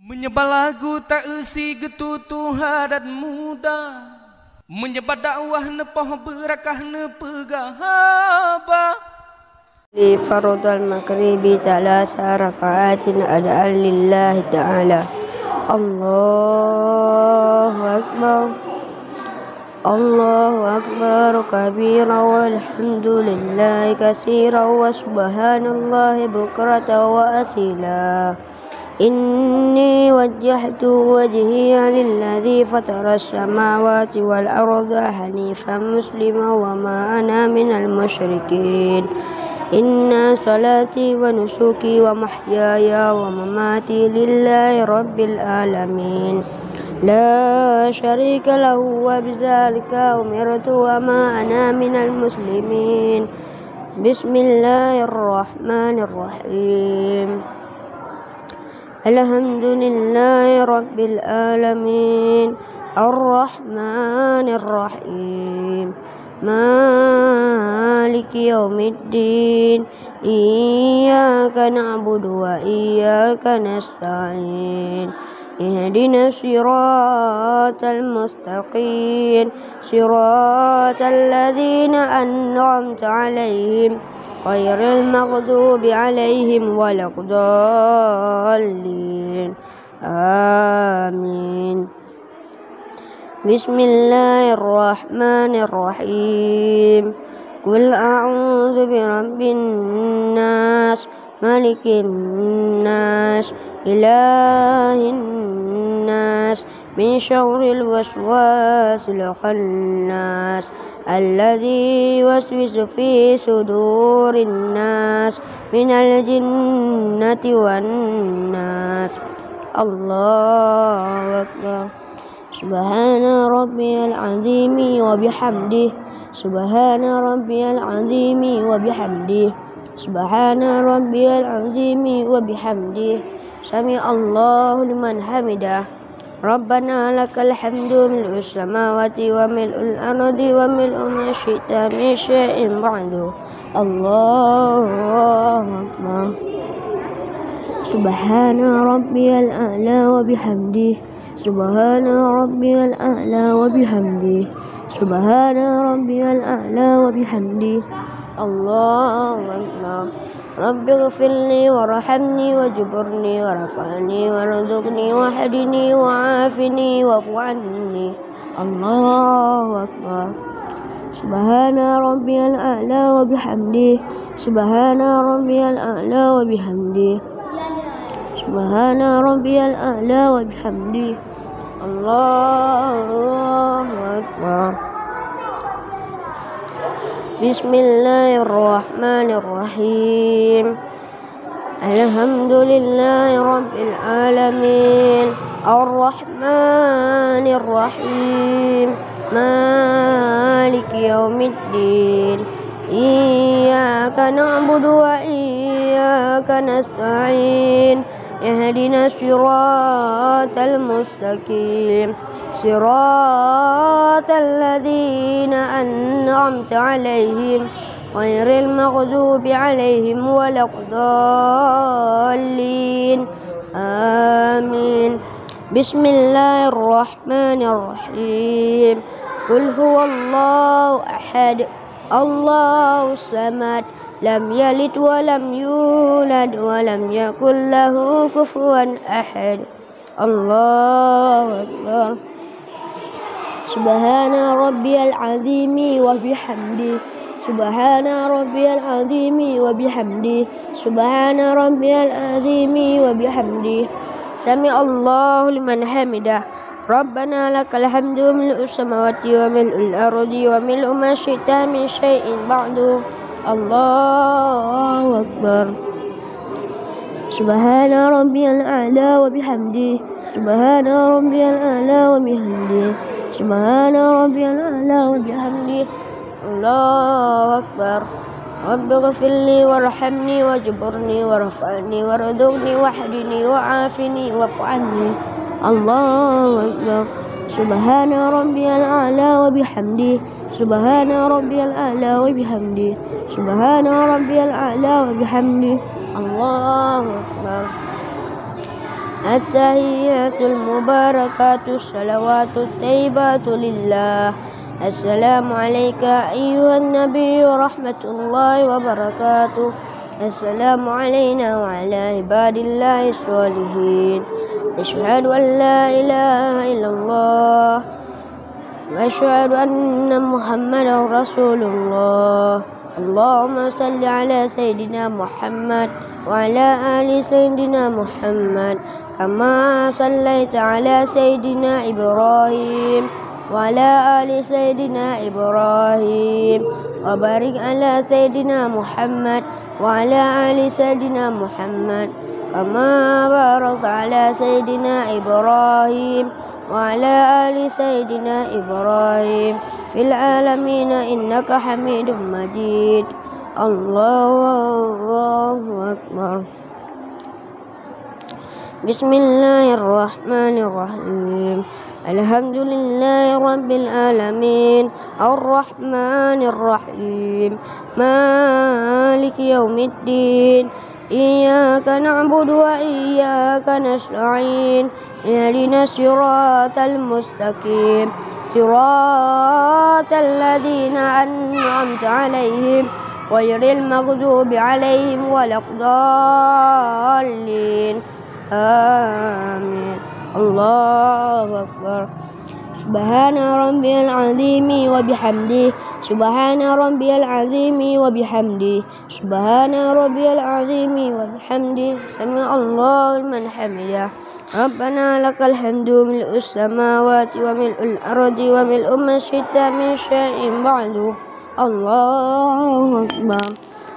Menyebar lagu tak isi getutuha dan muda, menyebar dakwah nepoh berakah nepegahaba. Li fardal maghribi thalatha raka'atin ad'an lillahi ta'ala. Allahu akbar, Allahu akbar kabira walhamdulillahi katsira wa subhanallahi bukratan wa asila. Inni wajjahtu wajhiya lilladzi fatara as-samawati wal arda hanifan musliman wa ma ana minal musyrikin. Inna salati wa nusuki wa mahyaya wa mamati lillahi rabbil alamin. La syarika lahu wa bidzalika umirtu wa ma ana minal muslimin. Bismillahirrahmanirrahim. Alhamdulillahi rabbil alamin. Ar-Rahmanir Rahim. Maliki yaumiddin. Iyyaka na'budu wa iyyaka nasta'in. Ihdinas siratal mustaqim. Siratal ladzina an'amta 'alaihim ghairil maghdubi 'alaihim waladdallin. Amin. Bismillahirrahmanirrahim. Qul a'udzu birabbin nas, malikin nas, ilahin nas, min syarril waswasil khannas, alladzi yuwaswisu fi sudurin nas, minal jinnati wan nas. Allahu akbar. Subhana rabbiyal azimi wa bihamdihi. Subhana rabbiyal azimi wa bihamdihi. Subhana rabbiyal azimi wa bihamdihi. Sami Allahu liman hamidah. Rabbana lakal hamdu mil'us samawati wa mil'ul ardi wa mil'u ma syi'ta min syai'in ba'du. Allahu akbar. Subhana rabbiyal a'la wa bihamdihi. Subhana rabbiyal a'la wa bihamdihi. Subhana rabbiyal a'la wa bihamdihi. Allahu akbar. Rabbi ighfirli warhamni wajburni warfa'ni warzuqni wahdini wa'afini wa'fu anni. Allahu akbar. Subhana rabbiyal a'la wa bihamdihi. Subhana rabbiyal a'la wa bihamdihi. Subhana rabbiyal a'la wa bihamdihi. Allahu akbar. Bismillahirrahmanirrahim. Alhamdulillahi rabbil alamin. Ar-Rahmanir Rahim. Maliki yaumiddin. Iyyaka na'budu wa iyyaka nasta'in. Ihdinas siratal mustaqim. Siratal ladzina an'amta 'alaihim ghairil maghdubi 'alaihim waladdallin. Amin. Bismillahirrahmanirrahim. Qul huwallahu ahad. Allahus samad. Lam yalid wa lam yulad wa lam yakul lahu kufuwan ahad. Allahu akbar. Subhana rabbiyal azimi wa bihamdihi. Subhana rabbiyal azimi wa bihamdihi. Subhana rabbiyal azimi wa bihamdihi. Sami Allahu liman hamidah. Rabbana lakal hamdu mil'us samawati wa mil'ul ardi wa mil'u ma syi'ta min syai'in ba'du. Allahu akbar. Subhana rabbiyal a'la wa bihamdihi. Subhana rabbiyal a'la wa bihamdihi. Subhana rabbiyal a'la wa bihamdihi. Allahu akbar. Rabbi ighfirli warhamni wajburni warfa'ni warzuqni wahdini wa'afini wa'fu anni. Allahu akbar. Subhana rabbiyal a'la wa bihamdihi. Subhana rabbiyal a'la wa bihamdihi. Subhana rabbiyal a'la wa bihamdihi. Allahu akbar. التحيات المباركات الصلوات الطيبات لله. السلام عليك أيها النبي ورحمة الله وبركاته. السلام علينا وعلى عباد الله الصالحين. أشهد أن لا إله إلا الله وأشهد أن محمدا رسول الله. اللهم صل على سيدنا محمد وعلى آل سيدنا محمد كما صليت على سيدنا إبراهيم وعلى آل سيدنا إبراهيم وبارك على سيدنا محمد وعلى آل سيدنا محمد كما باركت على سيدنا إبراهيم وعلى آل سيدنا إبراهيم في العالمين إنك حميد مجيد. الله أكبر. بسم الله الرحمن الرحيم. الحمد لله رب العالمين الرحمن الرحيم مالك يوم الدين إياك نعبد وإياك نستعين اهدنا الصراط المستقيم صراط الذين أنعمت عليهم غير المغضوب عليهم ولا الضالين آمين. الله أكبر. سبحان ربي العظيم وبحمده سبحان ربي العظيم وبحمده سبحان ربي العظيم وبحمده سمع الله لمن حمده. ربنا لك الحمد ملء السماوات وملء الأرض وملء ما شئت من شيء بعد. الله أكبر.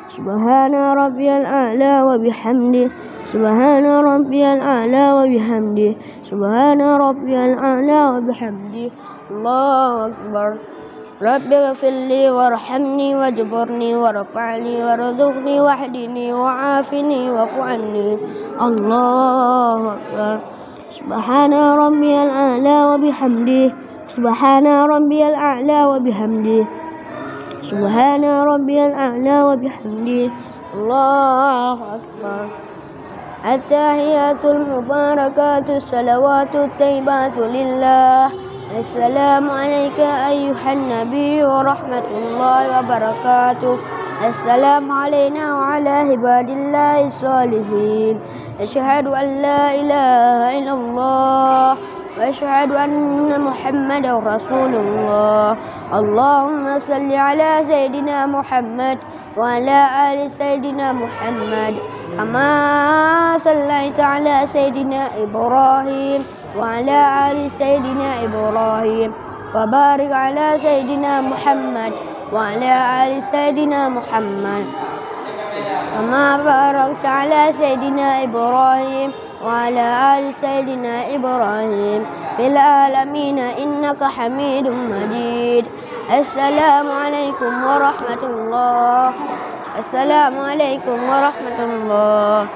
سبحان ربي الأعلى وبحمده سبحان ربي الأعلى وبحمده سبحان ربي الأعلى وبحمده. الله أكبر. رب اغفر لي وارحمني واجبرني وارفعني وارزقني واهدني وعافني واعف عني. الله أكبر. سبحان ربي الأعلى وبحمده سبحان ربي الأعلى وبحمده سبحان ربي الأعلى وبحمده. الله أكبر. التحيات المباركات الصلوات الطيبات لله. السلام عليك أيها النبي ورحمة الله وبركاته. السلام علينا وعلى عباد الله الصالحين. أشهد أن لا إله إلا الله وأشهد أن محمدا رسول الله. اللهم صل على سيدنا محمد وعلى آل سيدنا محمد كما صليت على سيدنا إبراهيم وعلى آل سيدنا إبراهيم وبارك على سيدنا محمد وعلى آل سيدنا محمد كما باركت على سيدنا إبراهيم وعلى آل سيدنا إبراهيم في العالمين إنك حميد مجيد. السلام عليكم ورحمة الله. السلام عليكم ورحمة الله.